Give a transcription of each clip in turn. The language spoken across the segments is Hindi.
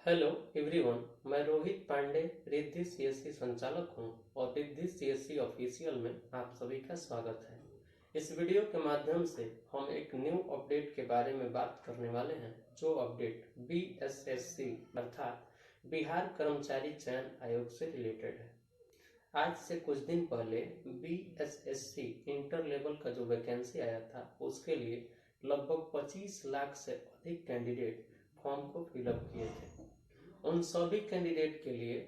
हेलो एवरीवन, मैं रोहित पांडे रिद्धि सीएससी संचालक हूं और रिद्धि सीएससी ऑफिशियल में आप सभी का स्वागत है। इस वीडियो के माध्यम से हम एक न्यू अपडेट के बारे में बात करने वाले हैं, जो अपडेट बीएसएससी अर्थात बिहार कर्मचारी चयन आयोग से रिलेटेड है। आज से कुछ दिन पहले बीएसएससी इंटर लेवल का जो वैकेंसी आया था, उसके लिए लगभग 25 लाख से अधिक कैंडिडेट फॉर्म को फिलअप किए थे। उन सभी कैंडिडेट के लिए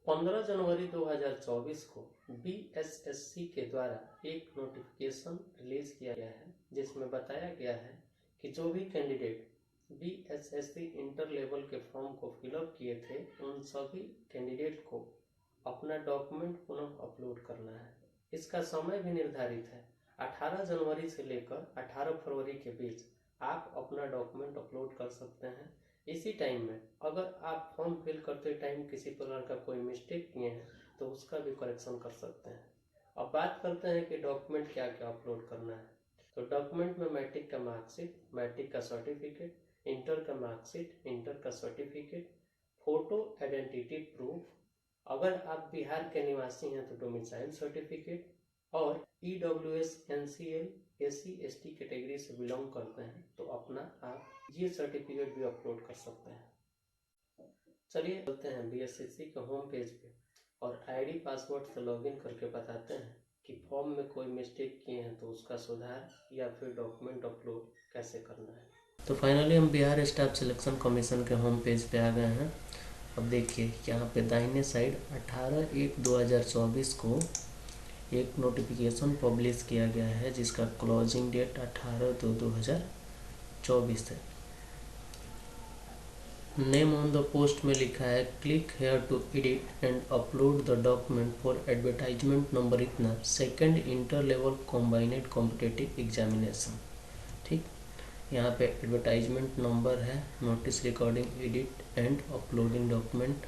15 जनवरी 2024 को बीएसएससी के द्वारा एक नोटिफिकेशन रिलीज किया गया है, जिसमें बताया गया है कि जो भी कैंडिडेट बीएसएससी इंटर लेवल के फॉर्म को फिलअप किए थे, उन सभी कैंडिडेट को अपना डॉक्यूमेंट पुनः अपलोड करना है। इसका समय भी निर्धारित है। 18 जनवरी से लेकर 18 फरवरी के बीच आप अपना डॉक्यूमेंट अपलोड कर सकते हैं। इसी टाइम में अगर आप फॉर्म फिल करते टाइम किसी प्रकार का कोई मिस्टेक किए हैं तो उसका भी करेक्शन कर सकते हैं। अब बात करते हैं कि डॉक्यूमेंट क्या क्या अपलोड करना है। तो डॉक्यूमेंट में मैट्रिक का मार्कशीट, मैट्रिक का सर्टिफिकेट, इंटर का मार्कशीट, इंटर का सर्टिफिकेट, फोटो आइडेंटिटी प्रूफ, अगर आप बिहार के निवासी हैं तो डोमिसाइल सर्टिफिकेट, और EWS NCL SC/ST कैटेगरी से बिलोंग करते हैं तो अपना आप ये सर्टिफिकेट भी अपलोड कर सकते हैं। चलिए चलते हैं बीएसएससी के होम पेज पे और आईडी पासवर्ड से लॉगिन करके बताते हैं कि फॉर्म में कोई मिस्टेक किए हैं तो उसका सुधार या फिर डॉक्यूमेंट अपलोड कैसे करना है। तो फाइनली हम बिहार स्टाफ सिलेक्शन कमीशन के होम पेज पे आ गए हैं। अब देखिए यहाँ पे दाहिने साइड 18/1/2024 को एक नोटिफिकेशन पब्लिश किया गया है, जिसका क्लोजिंग डेट 18/2/2024 है। नेम ऑन द पोस्ट में लिखा है click here to edit and upload the document for advertisement number इतना second inter level combined competitive examination. ठीक, यहाँ पे एडवर्टाइजमेंट नंबर है, notice recording edit and uploading document,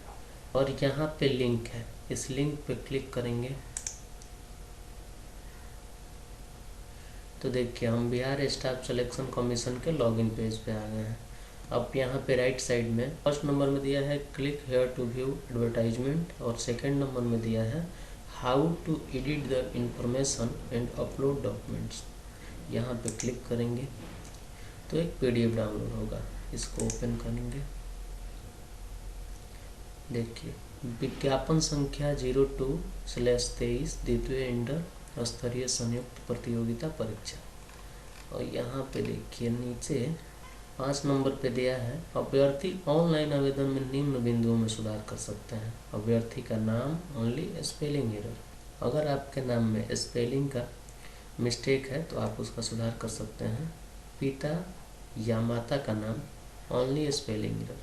और यहाँ पे लिंक है। इस लिंक पे क्लिक करेंगे तो देखिए हम बिहार स्टाफ सिलेक्शन कमीशन के लॉगिन पेज पे आ गए हैं। अब यहाँ पे राइट साइड में फर्स्ट नंबर में दिया है click here to view advertisement, और सेकंड नंबर में दिया है how to edit the information and upload documents. यहाँ पे क्लिक करेंगे तो एक PDF डाउनलोड होगा, इसको ओपन करेंगे। देखिए विज्ञापन संख्या 02/23 द्वितीय इंटर स्तरीय संयुक्त प्रतियोगिता परीक्षा, और यहाँ पे देखिए नीचे 5 नंबर पे दिया है अभ्यर्थी ऑनलाइन आवेदन में निम्न बिंदुओं में सुधार कर सकते हैं। अभ्यर्थी का नाम ओनली स्पेलिंग एरर, अगर आपके नाम में स्पेलिंग का मिस्टेक है तो आप उसका सुधार कर सकते हैं। पिता या माता का नाम ओनली स्पेलिंग एरर,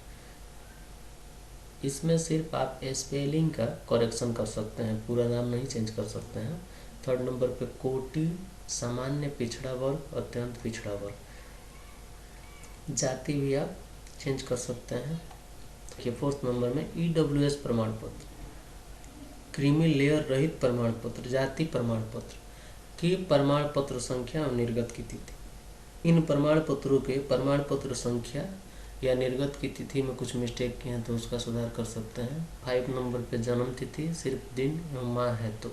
इसमें सिर्फ आप स्पेलिंग का करेक्शन कर सकते हैं, पूरा नाम नहीं चेंज कर सकते हैं। थर्ड नंबर पे कोटि सामान्य पिछड़ा वर्ग अत्यंत पिछड़ा वर्ग, जाति भी आप चेंज कर सकते हैं। देखिए फोर्थ नंबर में EWS प्रमाण पत्र, क्रीमी लेयर रहित प्रमाण पत्र, जाति प्रमाण पत्र की प्रमाण पत्र संख्या और निर्गत की तिथि। इन प्रमाण पत्रों के प्रमाण पत्र संख्या या निर्गत की तिथि में कुछ मिस्टेक किए हैं तो उसका सुधार कर सकते हैं। 5 नंबर पे जन्म तिथि सिर्फ दिन एवं माह है, तो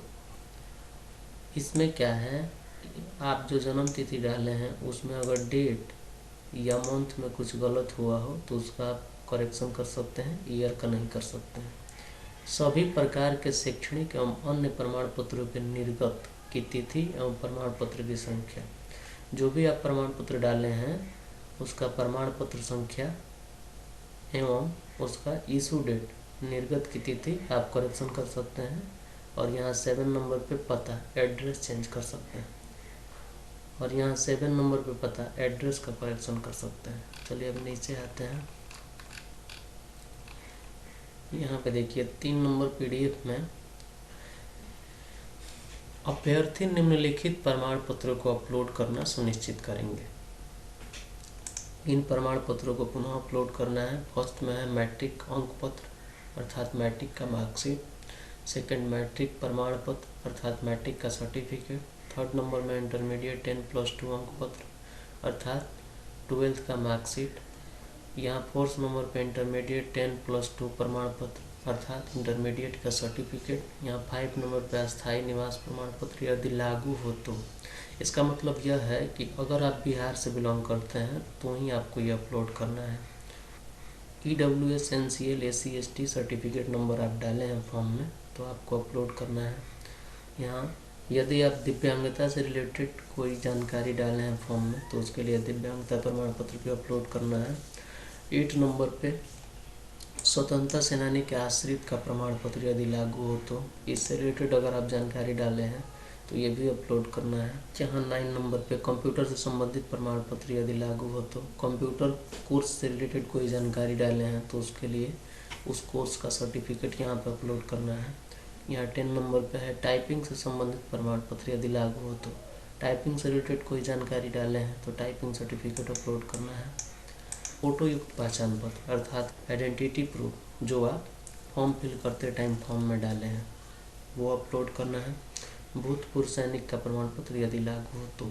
इसमें क्या है, आप जो जन्म तिथि डाले हैं उसमें अगर डेट या मंथ में कुछ गलत हुआ हो तो उसका आप करेक्शन कर सकते हैं, ईयर का नहीं कर सकते हैं। सभी प्रकार के शैक्षणिक एवं अन्य प्रमाण पत्रों के निर्गत की तिथि एवं प्रमाण पत्र की संख्या, जो भी आप प्रमाण पत्र डाले हैं उसका प्रमाण पत्र संख्या एवं उसका इशू डेट, निर्गत की तिथि आप करेक्शन कर सकते हैं। और यहाँ 7 नंबर पे पता एड्रेस चेंज कर सकते हैं, और यहाँ 7 नंबर पे पता एड्रेस का करेक्शन कर सकते हैं। चलिए अब नीचे आते हैं। यहाँ पे देखिए 3 नंबर PDF में अभ्यर्थी निम्नलिखित प्रमाण पत्रों को अपलोड करना सुनिश्चित करेंगे। इन प्रमाण पत्रों को पुनः अपलोड करना है। फर्स्ट में है मैट्रिक अंक पत्र अर्थात मैट्रिक का मार्कशीट, सेकंड मैट्रिक प्रमाण पत्र अर्थात मैट्रिक का सर्टिफिकेट, थर्ड नंबर में इंटरमीडिएट 10+2 अंक पत्र अर्थात 12th का मार्कशीट, यहाँ फोर्थ नंबर पे इंटरमीडिएट 10+2 प्रमाण पत्र अर्थात इंटरमीडिएट का सर्टिफिकेट। यहाँ 5 नंबर पे अस्थायी निवास प्रमाण पत्र यदि लागू हो तो। इसका मतलब यह है कि अगर आप बिहार से बिलोंग करते हैं तो ही आपको ये अपलोड करना है। EWS NCL SC ST certificate number आप डाले हैं फॉर्म में तो आपको अपलोड करना है। यहाँ यदि आप दिव्यांगता से रिलेटेड कोई जानकारी डाले हैं फॉर्म में तो उसके लिए दिव्यांगता प्रमाण पत्र भी अपलोड करना है। 8 नंबर पे स्वतंत्रता सेनानी के आश्रित का प्रमाण पत्र यदि लागू हो तो इससे रिलेटेड अगर आप जानकारी डाले हैं तो ये भी अपलोड करना है। यहाँ 9 नंबर पे कंप्यूटर से संबंधित प्रमाण पत्र यदि लागू हो तो कंप्यूटर कोर्स से रिलेटेड कोई जानकारी डाले हैं तो उसके लिए उस कोर्स का सर्टिफिकेट यहाँ पे अपलोड करना है। यहाँ 10 नंबर पे है टाइपिंग से संबंधित प्रमाण पत्र यदि लागू हो तो टाइपिंग से रिलेटेड कोई जानकारी डाले हैं तो टाइपिंग सर्टिफिकेट अपलोड करना है। फोटो युक्त पहचान पत्र अर्थात आइडेंटिटी प्रूफ जो आप फॉर्म फिल करते टाइम फॉर्म में डाले हैं वो अपलोड करना है। भूतपूर्व सैनिक का प्रमाण पत्र यदि लागू हो तो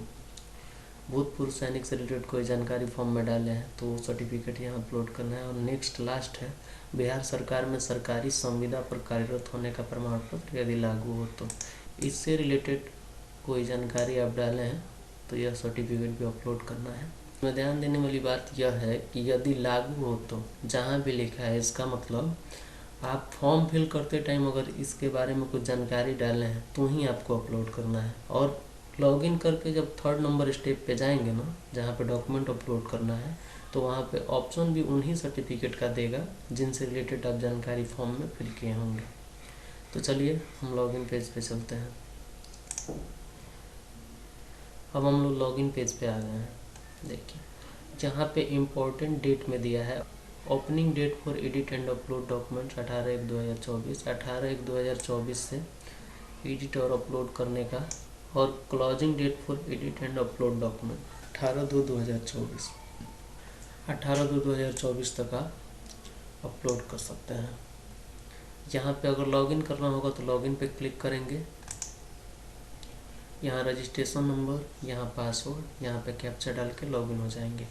भूतपूर्व सैनिक से रिलेटेड कोई जानकारी फॉर्म में डाले हैं तो वो सर्टिफिकेट यहाँ अपलोड करना है। और नेक्स्ट लास्ट है बिहार सरकार में सरकारी संविदा पर कार्यरत होने का प्रमाण पत्र यदि लागू हो तो इससे रिलेटेड कोई जानकारी आप डाले हैं तो यह सर्टिफिकेट भी अपलोड करना है। में ध्यान देने वाली बात यह है कि यदि लागू हो तो जहाँ भी लिखा है इसका मतलब आप फॉर्म फिल करते टाइम अगर इसके बारे में कुछ जानकारी डाले हैं तो ही आपको अपलोड करना है। और लॉगिन करके जब 3rd नंबर स्टेप पे जाएंगे ना जहाँ पे डॉक्यूमेंट अपलोड करना है तो वहाँ पे ऑप्शन भी उन्हीं सर्टिफिकेट का देगा जिनसे रिलेटेड आप जानकारी फॉर्म में फिल किए होंगे। तो चलिए हम लॉगिन पेज पे चलते हैं। अब हम लोग लॉगिन पेज पे आ गए हैं। देखिए जहाँ पे इम्पोर्टेंट डेट में दिया है opening date for edit and upload documents 18/1/2024 18/1/2024 से एडिट और अपलोड करने का और closing date for edit and upload document 18/2/2024 18/2/2024 तक आप अपलोड कर सकते हैं। यहाँ पे अगर लॉगिन करना होगा तो लॉगिन पे क्लिक करेंगे। यहाँ रजिस्ट्रेशन नंबर, यहाँ पासवर्ड, यहाँ पे कैप्चा डाल के लॉगिन हो जाएंगे।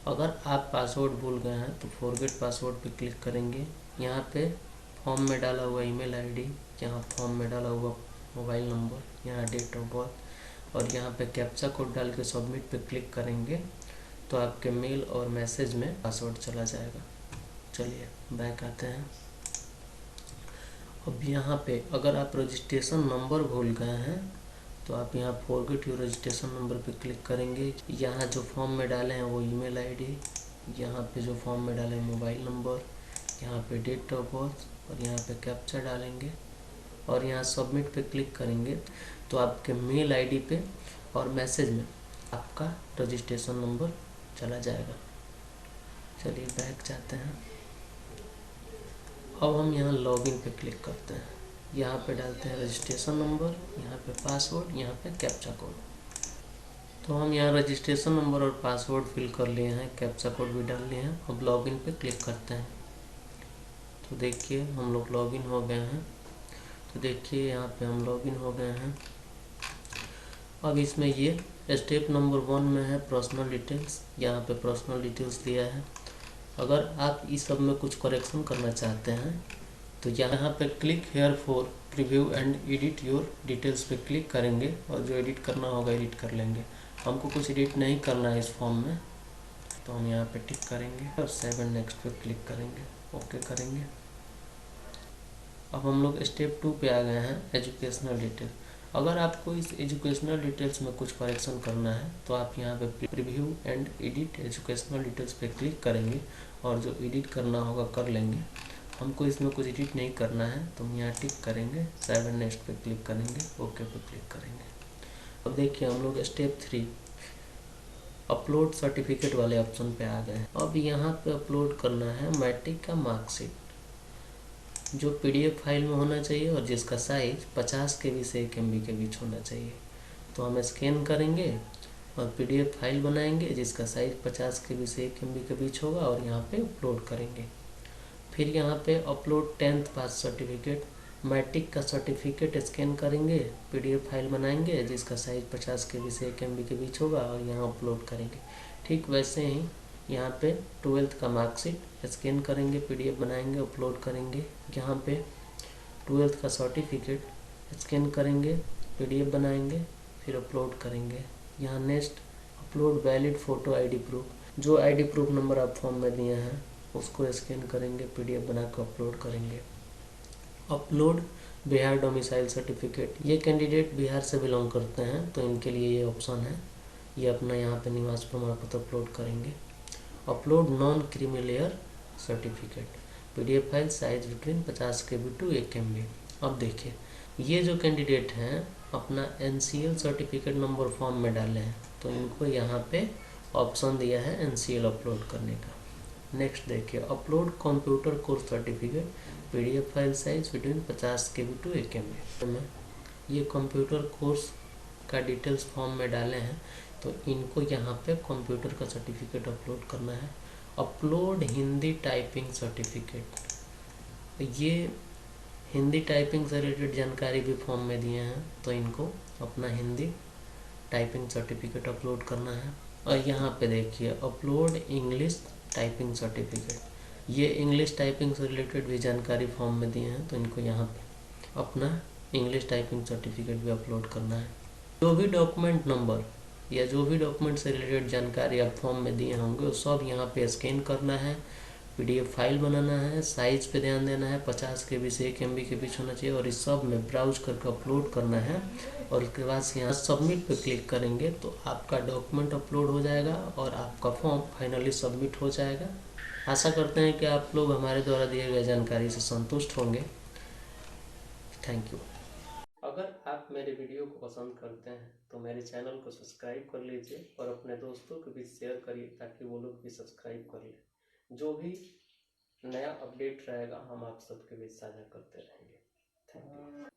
अगर आप पासवर्ड भूल गए हैं तो फॉरगेट पासवर्ड पे क्लिक करेंगे। यहाँ पे फॉर्म में डाला हुआ ईमेल आईडी, यहाँ फॉर्म में डाला हुआ मोबाइल नंबर, यहाँ डेट ऑफ बर्थ और यहाँ पे कैप्चा कोड डाल के सबमिट पे क्लिक करेंगे तो आपके मेल और मैसेज में पासवर्ड चला जाएगा। चलिए बैक आते हैं। अब यहाँ पे अगर आप रजिस्ट्रेशन नंबर भूल गए हैं तो आप यहाँ फॉरगेट योर रजिस्ट्रेशन नंबर पे क्लिक करेंगे। यहाँ जो फॉर्म में डाले हैं वो ईमेल आईडी, यहाँ पे जो फॉर्म में डाले हैं मोबाइल नंबर, यहाँ पे डेट ऑफ बर्थ और यहाँ पे कैप्चा डालेंगे और यहाँ सबमिट पे क्लिक करेंगे तो आपके मेल आईडी पे और मैसेज में आपका रजिस्ट्रेशन नंबर चला जाएगा। चलिए बैक जाते हैं। अब हम यहाँ लॉगिन पे क्लिक करते हैं। यहाँ पे डालते हैं रजिस्ट्रेशन नंबर, यहाँ पे पासवर्ड, यहाँ पे कैप्चा कोड। तो हम यहाँ रजिस्ट्रेशन नंबर और पासवर्ड फिल कर लिए हैं, कैप्चा कोड भी डाल लिए हैं। अब लॉगिन पे क्लिक करते हैं तो देखिए हम लोग लॉगिन हो गए हैं। तो देखिए यहाँ पे हम लॉगिन हो गए हैं। अब इसमें ये स्टेप नंबर 1 में है पर्सनल डिटेल्स, यहाँ पे पर्सनल डिटेल्स दिया है। अगर आप इस सब में कुछ करेक्शन करना चाहते हैं तो यहाँ पे click here for preview and edit your details पे क्लिक करेंगे और जो एडिट करना होगा एडिट कर लेंगे। हमको कुछ एडिट नहीं करना है इस फॉर्म में तो हम यहाँ पे टिक करेंगे और 7 नेक्स्ट पे क्लिक करेंगे, ओके करेंगे। अब हम लोग स्टेप 2 पे आ गए हैं एजुकेशनल डिटेल। अगर आपको इस एजुकेशनल डिटेल्स में कुछ करेक्शन करना है तो आप यहाँ पे preview and edit educational details पे क्लिक करेंगे और जो एडिट करना होगा कर लेंगे। हमको इसमें कुछ एडिट नहीं करना है तो हम यहाँ टिक करेंगे, 7 नेक्स्ट पे क्लिक करेंगे, ओके पे क्लिक करेंगे। अब देखिए हम लोग स्टेप 3 अपलोड सर्टिफिकेट वाले ऑप्शन पे आ गए हैं। अब यहाँ पे अपलोड करना है मैट्रिक का मार्कशीट जो PDF फाइल में होना चाहिए और जिसका साइज 50 KB से 1 MB के बीच होना चाहिए। तो हम स्कैन करेंगे और PDF फाइल बनाएंगे जिसका साइज 50 KB से 1 MB के बीच होगा और यहाँ पे अपलोड करेंगे। फिर यहाँ पे अपलोड 10th पास सर्टिफिकेट, मैट्रिक का सर्टिफिकेट स्कैन करेंगे, PDF फाइल बनाएंगे जिसका साइज 50 KB से 1 MB के बीच होगा और यहाँ अपलोड करेंगे। ठीक वैसे ही यहाँ पे 12th का मार्कशीट स्कैन करेंगे, PDF बनाएंगे, अपलोड करेंगे। यहाँ पे 12th का सर्टिफिकेट स्कैन करेंगे, PDF बनाएंगे, फिर अपलोड करेंगे। यहाँ next upload valid photo ID proof, जो ID प्रूफ नंबर आप फॉर्म में दिए हैं उसको स्कैन करेंगे, PDF बना कर अपलोड करेंगे। अपलोड बिहार डोमिसाइल सर्टिफिकेट, ये कैंडिडेट बिहार से बिलोंग करते हैं तो इनके लिए ये ऑप्शन है, ये अपना यहाँ पे निवास प्रमाण पत्र अपलोड करेंगे। Upload non creamy layer certificate, PDF file size between 50 KB to 1 MB। अब देखिए ये जो कैंडिडेट हैं अपना NCL सर्टिफिकेट नंबर फॉर्म में डाले हैं तो इनको यहाँ पे ऑप्शन दिया है NCL अपलोड करने का। नेक्स्ट देखिए upload computer course certificate, PDF file size between 50 KB to 1 MB। ये कंप्यूटर कोर्स का डिटेल्स फॉर्म में डाले हैं तो इनको यहाँ पे कंप्यूटर का सर्टिफिकेट अपलोड करना है। अपलोड हिंदी टाइपिंग सर्टिफिकेट, ये हिंदी टाइपिंग से रिलेटेड जानकारी भी फॉर्म में दिए हैं तो इनको अपना हिंदी टाइपिंग सर्टिफिकेट अपलोड करना है। और यहाँ पे देखिए अपलोड इंग्लिश टाइपिंग सर्टिफिकेट, ये इंग्लिश टाइपिंग से रिलेटेड भी जानकारी फॉर्म में दिए हैं तो इनको यहाँ पे अपना इंग्लिश टाइपिंग सर्टिफिकेट भी अपलोड करना है। जो भी डॉक्यूमेंट नंबर या जो भी डॉक्यूमेंट से रिलेटेड जानकारी आप फॉर्म में दिए होंगे वो सब यहाँ पे स्कैन करना है, PDF फाइल बनाना है, साइज पे ध्यान देना है, 50 KB से 1 MB के बीच होना चाहिए और इस सब में ब्राउज करके अपलोड करना है। और उसके बाद से यहाँ सबमिट पे क्लिक करेंगे तो आपका डॉक्यूमेंट अपलोड हो जाएगा और आपका फॉर्म फाइनली सबमिट हो जाएगा। आशा करते हैं कि आप लोग हमारे द्वारा दिए गए जानकारी से संतुष्ट होंगे। Thank you. अगर आप मेरे वीडियो को पसंद करते हैं तो मेरे चैनल को सब्सक्राइब कर लीजिए और अपने दोस्तों को भी शेयर करिए ताकि वो लोग भी सब्सक्राइब कर लें। जो भी नया अपडेट रहेगा हम आप सबके बीच साझा करते रहेंगे। Thank you.